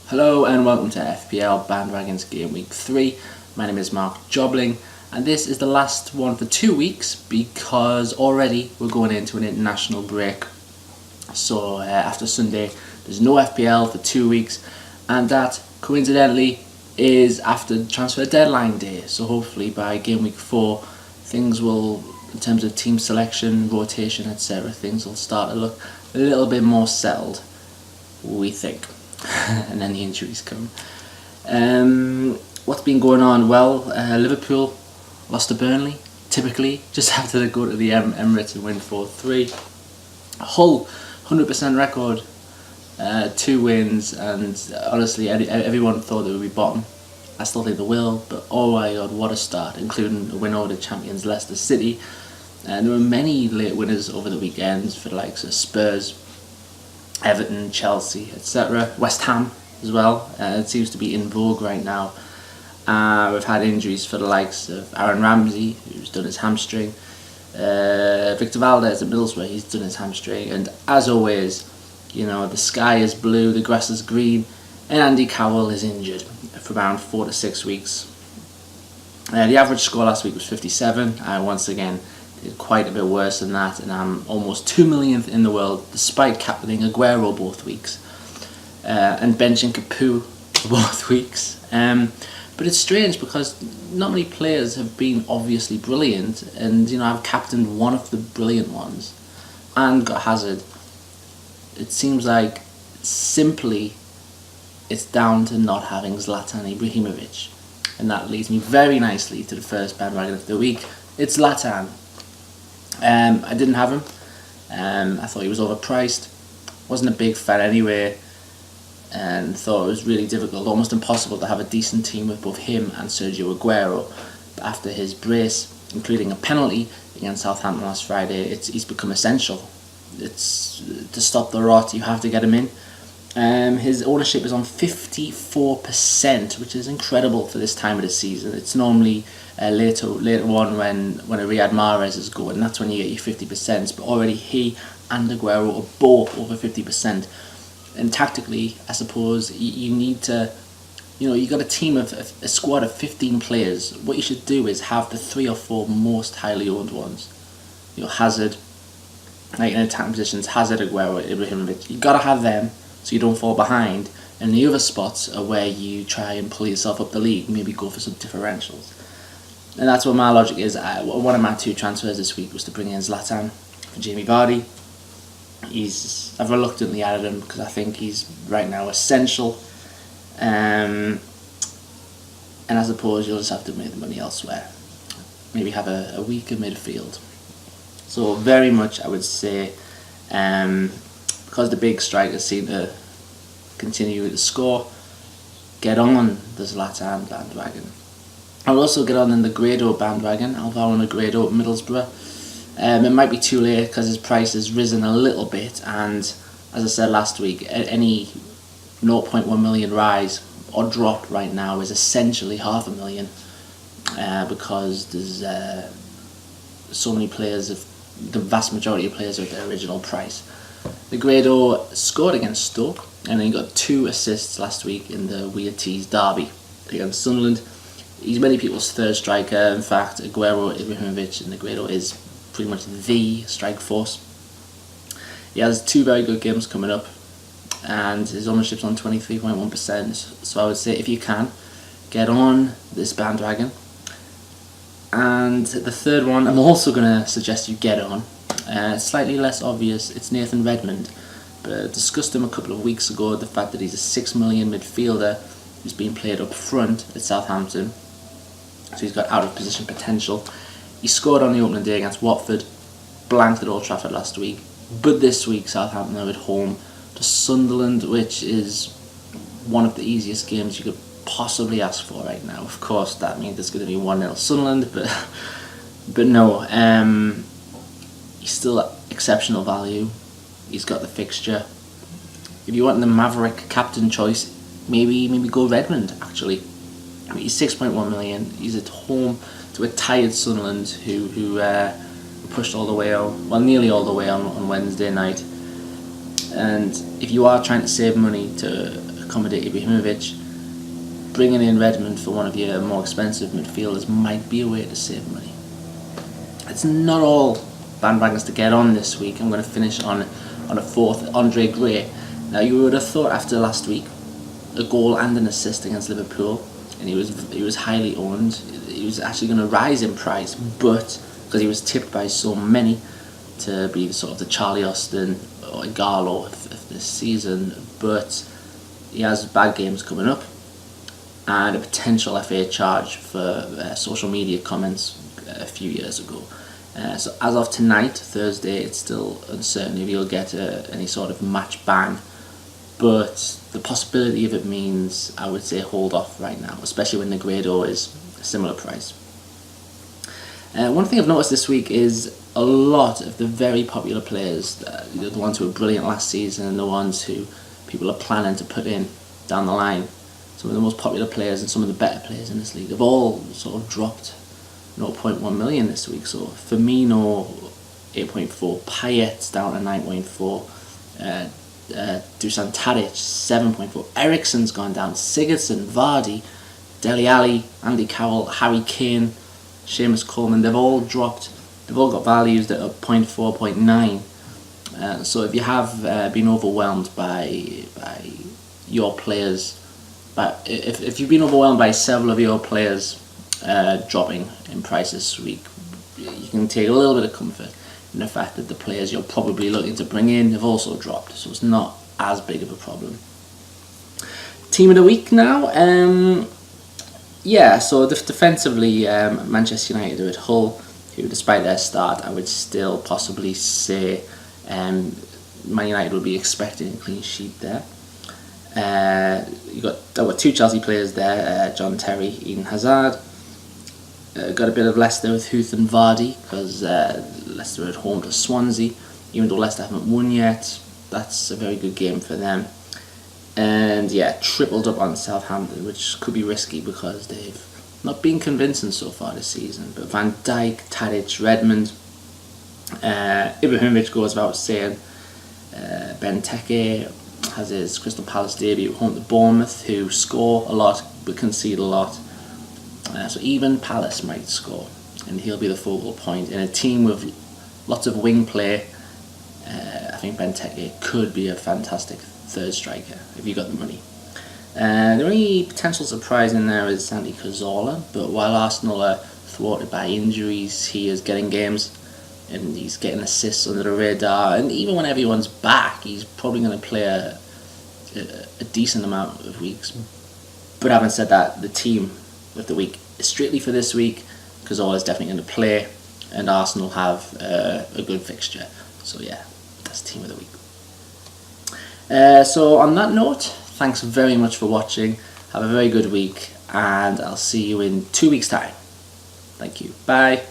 Hello and welcome to FPL Bandwagons Game Week 3. My name is Mark Jobling and this is the last one for 2 weeks because already we're going into an international break. So after Sunday there's no FPL for 2 weeks, and that coincidentally is after the transfer deadline day. So hopefully by Game Week 4 things will, in terms of team selection, rotation, etc., things will start to look a little bit more settled, we think. And then the injuries come. What's been going on? Well, Liverpool lost to Burnley, typically, just after they go to the Emirates and win 4-3. Hull, 100% record, 2 wins, and honestly, everyone thought they would be bottom. I still think they will, but oh my god, what a start, including a win over the champions Leicester City. And there were many late winners over the weekends for the likes of Spurs, Everton, Chelsea, etc. West Ham as well. It seems to be in vogue right now. We've had injuries for the likes of Aaron Ramsey, who's done his hamstring. Victor Valdez at Middlesbrough, he's done his hamstring. And as always, you know, the sky is blue, the grass is green, and Andy Carroll is injured for around 4 to 6 weeks. The average score last week was 57. Once again, did quite a bit worse than that, and I'm almost 2 millionth in the world despite captaining Aguero both weeks and benching Capu for both weeks. But it's strange because not many players have been obviously brilliant, and you know, I've captained one of the brilliant ones and got Hazard. It seems like simply it's down to not having Zlatan Ibrahimovic, and that leads me very nicely to the first bandwagon of the week. It's Zlatan. I didn't have him. I thought he was overpriced. Wasn't a big fan anyway, and thought it was really difficult, almost impossible to have a decent team with both him and Sergio Aguero. But after his brace, including a penalty against Southampton last Friday, he's become essential. It's to stop the rot, you have to get him in. His ownership is on 54%, which is incredible for this time of the season. It's normally later on when a Riyad Mahrez is going, that's when you get your 50%. But already he and Aguero are both over 50%. And tactically, I suppose you need to, you know, you got a team of a squad of 15 players. What you should do is have the 3 or 4 most highly owned ones. You know, Hazard, like in attacking positions, Hazard, Aguero, Ibrahimovic. You gotta have them so you don't fall behind. And the other spots are where you try and pull yourself up the league, maybe go for some differentials. And that's what my logic is. One of my 2 transfers this week was to bring in Zlatan for Jamie Vardy. I've reluctantly added him because I think he's right now essential. And I suppose you'll just have to make the money elsewhere. Maybe have a weaker midfield. So very much I would say, because the big strikers seem to continue to score, get on the Zlatan bandwagon. I'll also get on in the Grado bandwagon, Alvaro Negredo at Middlesbrough. It might be too late because his price has risen a little bit, and as I said last week, any 0.1 million rise or drop right now is essentially $500,000 because there's so many players, the vast majority of players are at their original price. Negredo scored against Stoke and then he got 2 assists last week in the Weird Tees derby against Sunderland. He's many people's third striker. In fact, Aguero, Ibrahimovic and Negredo is pretty much the strike force. He has 2 very good games coming up and his ownership's on 23.1%. So I would say if you can, get on this bandwagon. And the third one I'm also going to suggest you get on. Slightly less obvious, it's Nathan Redmond. But I discussed him a couple of weeks ago, the fact that he's a 6 million midfielder who's being played up front at Southampton. So he's got out of position potential. He scored on the opening day against Watford, blanked at Old Trafford last week. But this week Southampton are at home to Sunderland, which is one of the easiest games you could possibly ask for right now. Of course that means it's going to be 1-0 Sunderland, but no, he's still at exceptional value. He's got the fixture. If you want the Maverick captain choice, maybe go Redmond actually. I mean, he's 6.1 million. He's at home to a tired Sunderland who pushed all the way on, well, nearly all the way on Wednesday night. And if you are trying to save money to accommodate Aguerohimovic. Bringing in Redmond for one of your more expensive midfielders might be a way to save money. It's not all bandwagons to get on this week. I'm going to finish on a fourth, Andre Gray. Now, you would have thought after last week, a goal and an assist against Liverpool, and he was highly owned. He was actually going to rise in price, but because he was tipped by so many to be sort of the Charlie Austin or Igalo of this season, but he has bad games coming up and a potential FA charge for social media comments a few years ago. So as of tonight, Thursday, it's still uncertain if he'll get any sort of match ban, but the possibility of it means I would say hold off right now, especially when Negredo is a similar price. One thing I've noticed this week is a lot of the very popular players, the ones who were brilliant last season and the ones who people are planning to put in down the line, some of the most popular players and some of the better players in this league have all sort of dropped 0.1 million this week. So Firmino 8.4, Payet's down to 9.4, Dusan Tadic 7.4, Eriksen's gone down, Sigurdsson, Vardy, Dele Alli, Andy Carroll, Harry Kane, Seamus Coleman, they've all dropped. They've all got values that are 0.4, 0.9. So if you have been overwhelmed by your players, but if you've been overwhelmed by several of your players dropping in price this week, you can take a little bit of comfort in the fact that the players you're probably looking to bring in have also dropped, so it's not as big of a problem. Team of the week now. So defensively, Manchester United are at Hull, who despite their start, I would still possibly say Man United would be expecting a clean sheet there. There were two Chelsea players there, John Terry, Eden Hazard. Got a bit of Leicester with Huth and Vardy, because Leicester are at home to Swansea. Even though Leicester haven't won yet, that's a very good game for them. And tripled up on Southampton, which could be risky because they've not been convincing so far this season. But Van Dijk, Tadic, Redmond, Ibrahimovic goes without saying. Benteke has his Crystal Palace debut home to Bournemouth, who score a lot but concede a lot. So even Palace might score, and he'll be the focal point. In a team with lots of wing play, I think Benteke could be a fantastic third striker if you got the money. The only potential surprise in there is Santi Cazorla, but while Arsenal are thwarted by injuries, he is getting games and he's getting assists under the radar, and even when everyone's back, he's probably going to play a decent amount of weeks. But having said that, the team of the week is strictly for this week. Cazorla is definitely going to play, and Arsenal have a good fixture. So that's team of the week. So on that note, thanks very much for watching. Have a very good week, and I'll see you in 2 weeks' time. Thank you. Bye.